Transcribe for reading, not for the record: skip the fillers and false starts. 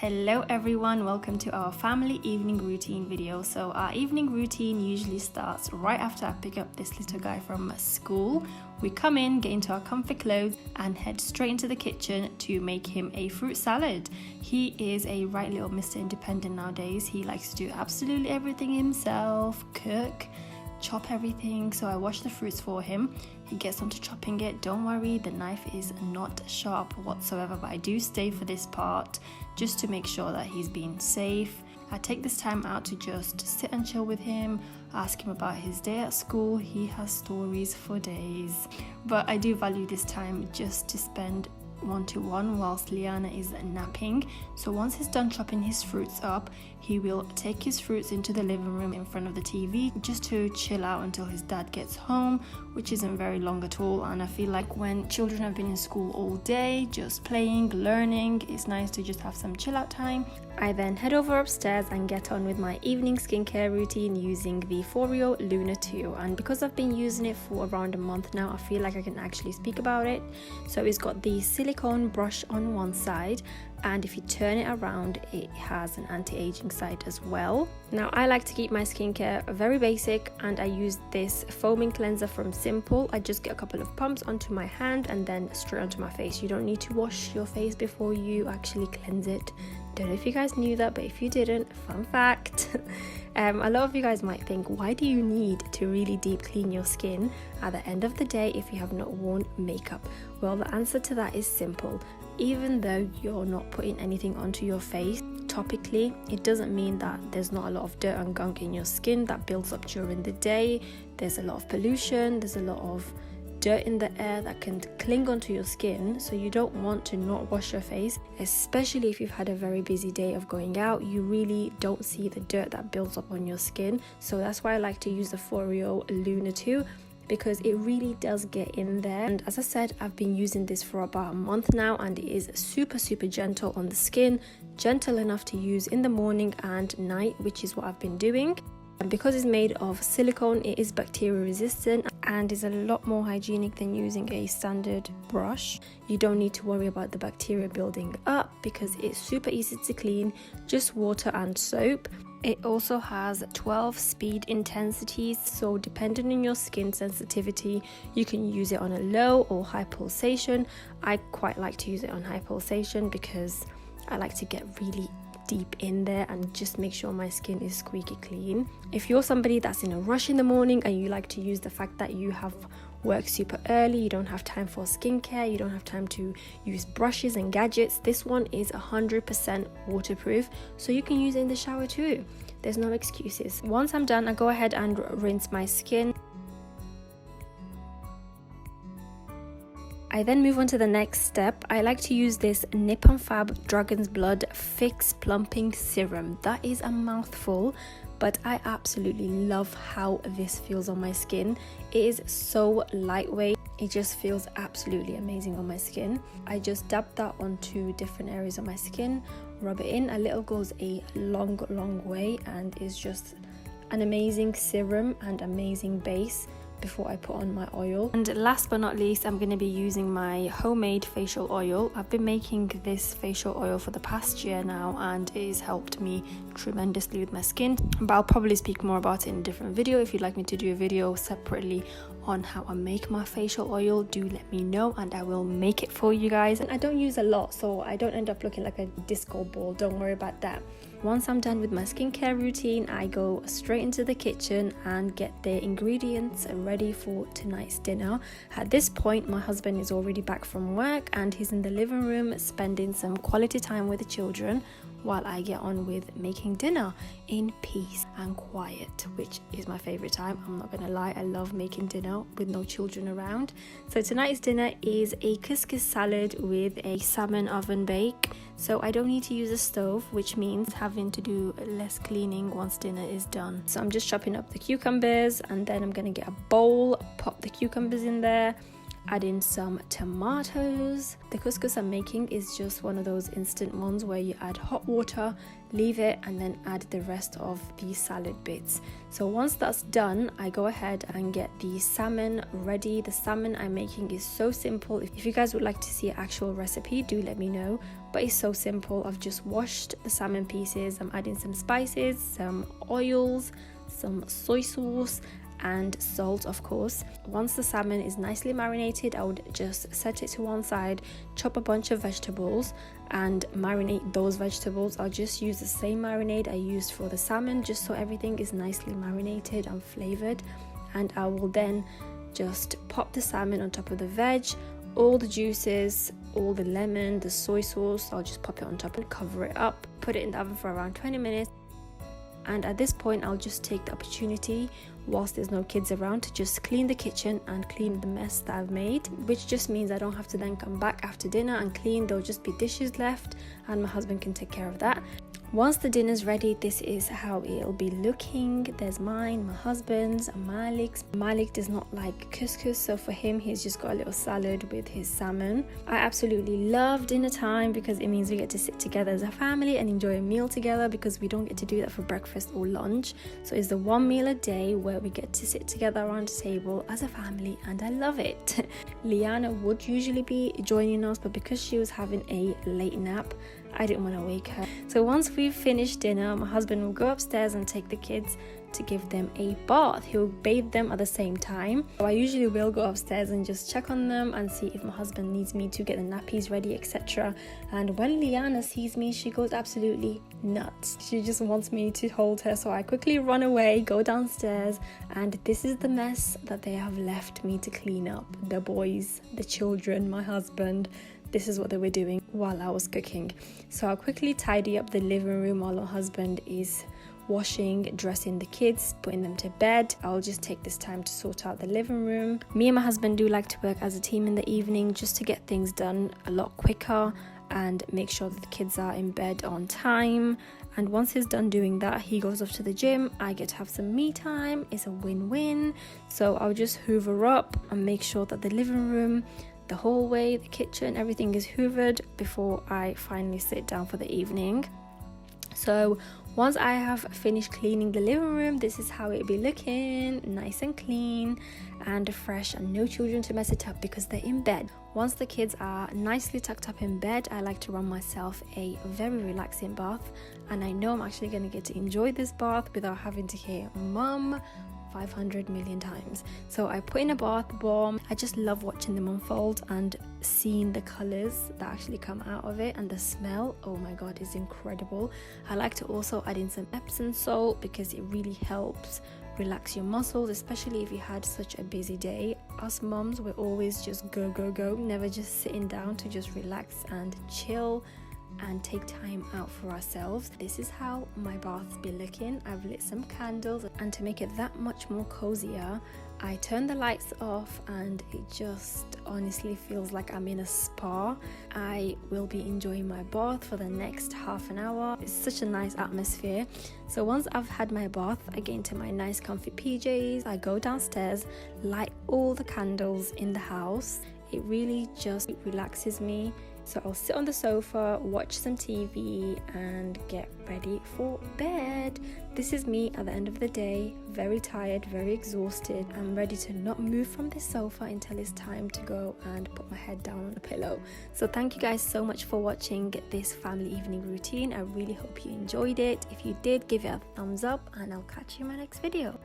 Hello everyone, welcome to our family evening routine video. So our evening routine usually starts right after I pick up this little guy from school. We come in, get into our comfy clothes and head straight into the kitchen to make him a fruit salad. He is a right little Mr. Independent nowadays. He likes to do absolutely everything himself, cook, chop everything. So I wash the fruits for him. He gets onto chopping it. Don't worry, the knife is not sharp whatsoever, but I do stay for this part just to make sure that he's being safe. I take this time out to just sit and chill with him, ask him about his day at school. He has stories for days, but I do value this time just to spend one-to-one whilst Liana is napping. So once he's done chopping his fruits up, he will take his fruits into the living room in front of the TV just to chill out until his dad gets home, which isn't very long at all. And I feel like when children have been in school all day just playing, learning, it's nice to just have some chill out time. I then head over upstairs and get on with my evening skincare routine using the Foreo Luna 2, and because I've been using it for around a month now, I feel like I can actually speak about it. So it's got the silicone brush on one side, and if you turn it around it has an anti-aging side as well. Now I like to keep my skincare very basic, and I use this foaming cleanser from Simple. I just get a couple of pumps onto my hand and then straight onto my face. You don't need to wash your face before you actually cleanse it. Don't know if you guys knew that, but if you didn't, fun fact. A lot of you guys might think, why do you need to really deep clean your skin at the end of the day if you have not worn makeup? Well, the answer to that is simple. Even though you're not putting anything onto your face topically, it doesn't mean that there's not a lot of dirt and gunk in your skin that builds up during the day. There's a lot of pollution, there's a lot of dirt in the air that can cling onto your skin, so you don't want to not wash your face, especially if you've had a very busy day of going out. You really don't see the dirt that builds up on your skin. So that's why I like to use the Foreo Luna 2, because it really does get in there. And as I said, I've been using this for about a month now, and it is super gentle on the skin, gentle enough to use in the morning and night, which is what I've been doing. And because it's made of silicone, it is bacteria resistant and is a lot more hygienic than using a standard brush. You don't need to worry about the bacteria building up because it's super easy to clean, just water and soap. It also has 12 speed intensities, so depending on your skin sensitivity, you can use it on a low or high pulsation. I quite like to use it on high pulsation because I like to get really deep in there and just make sure my skin is squeaky clean. If you're somebody that's in a rush in the morning and you like to use the fact that you have work super early, you don't have time for skincare, you don't have time to use brushes and gadgets, this one is 100% waterproof, so you can use it in the shower too. There's no excuses. Once I'm done, I go ahead and rinse my skin. I then move on to the next step. I like to use this Nip and Fab Dragon's Blood Fix Plumping Serum. That is a mouthful, but I absolutely love how this feels on my skin. It is so lightweight. It just feels absolutely amazing on my skin. I just dab that onto different areas of my skin, rub it in. A little goes a long way, and is just an amazing serum and amazing base before I put on my oil. And last but not least, I'm going to be using my homemade facial oil. I've been making this facial oil for the past year now, and it has helped me tremendously with my skin, but I'll probably speak more about it in a different video. If you'd like me to do a video separately on how I make my facial oil, do let me know and I will make it for you guys. And I don't use a lot, so I don't end up looking like a disco ball, don't worry about that. Once I'm done with my skincare routine, I go straight into the kitchen and get the ingredients ready for tonight's dinner. At this point, my husband is already back from work and he's in the living room spending some quality time with the children, while I get on with making dinner in peace and quiet, which is my favorite time. I'm not gonna lie, I love making dinner with no children around. So tonight's dinner is a couscous salad with a salmon oven bake. So I don't need to use a stove, which means having to do less cleaning once dinner is done. So I'm just chopping up the cucumbers, and then I'm gonna get a bowl, pop the cucumbers in there, add in some tomatoes. The couscous I'm making is just one of those instant ones where you add hot water, leave it, and then add the rest of the salad bits. So once that's done, I go ahead and get the salmon ready. The salmon I'm making is so simple. If you guys would like to see an actual recipe, do let me know, but it's so simple. I've just washed the salmon pieces. I'm adding some spices, some oils, some soy sauce, and salt, of course. Once the salmon is nicely marinated, I would just set it to one side, chop a bunch of vegetables and marinate those vegetables. I'll just use the same marinade I used for the salmon, just so everything is nicely marinated and flavored. And I will then just pop the salmon on top of the veg, all the juices, all the lemon, the soy sauce. I'll just pop it on top and cover it up, put it in the oven for around 20 minutes. And at this point, I'll just take the opportunity, whilst there's no kids around, to just clean the kitchen and clean the mess that I've made, which just means I don't have to then come back after dinner and clean. There'll just be dishes left and my husband can take care of that. Once the dinner's ready, this is how it'll be looking. There's mine, my husband's, and Malik's. Malik does not like couscous, so for him, he's just got a little salad with his salmon. I absolutely love dinner time because it means we get to sit together as a family and enjoy a meal together, because we don't get to do that for breakfast or lunch. So it's the one meal a day where we get to sit together around the table as a family, and I love it. Liana would usually be joining us, but because she was having a late nap, I didn't want to wake her. So once we've finished dinner, my husband will go upstairs and take the kids to give them a bath. He'll bathe them at the same time. So I usually will go upstairs and just check on them and see if my husband needs me to get the nappies ready, etc. And when Liana sees me, she goes absolutely nuts. She just wants me to hold her, so I quickly run away, go downstairs, and this is the mess that they have left me to clean up. The boys, the children, my husband. This is what they were doing while I was cooking. So I'll quickly tidy up the living room while my husband is washing, dressing the kids, putting them to bed. I'll just take this time to sort out the living room. Me and my husband do like to work as a team in the evening, just to get things done a lot quicker and make sure that the kids are in bed on time. And once he's done doing that, he goes off to the gym. I get to have some me time. It's a win-win. So I'll just hoover up and make sure that the living room, the hallway, the kitchen, everything is hoovered before I finally sit down for the evening. So once I have finished cleaning the living room, this is how it'll be looking, nice and clean and fresh, and no children to mess it up because they're in bed. Once the kids are nicely tucked up in bed, I like to run myself a very relaxing bath, and I know I'm actually going to get to enjoy this bath without having to hear mum 500 million times. So I put in a bath bomb. I just love watching them unfold and seeing the colors that actually come out of it, and the smell, oh my god, is incredible. I like to also add in some Epsom salt because it really helps relax your muscles, especially if you had such a busy day. Us mums, we're always just go, never just sitting down to just relax and chill and take time out for ourselves. This is how my baths be looking. I've lit some candles, and to make it that much more cozier, I turn the lights off, and it just honestly feels like I'm in a spa. I will be enjoying my bath for the next half an hour. It's such a nice atmosphere. So once I've had my bath, I get into my nice comfy PJs. I go downstairs, light all the candles in the house. It really just relaxes me. So I'll sit on the sofa, watch some TV and get ready for bed. This is me at the end of the day, very tired, very exhausted. I'm ready to not move from this sofa until it's time to go and put my head down on the pillow. So thank you guys so much for watching this family evening routine. I really hope you enjoyed it. If you did, give it a thumbs up, and I'll catch you in my next video.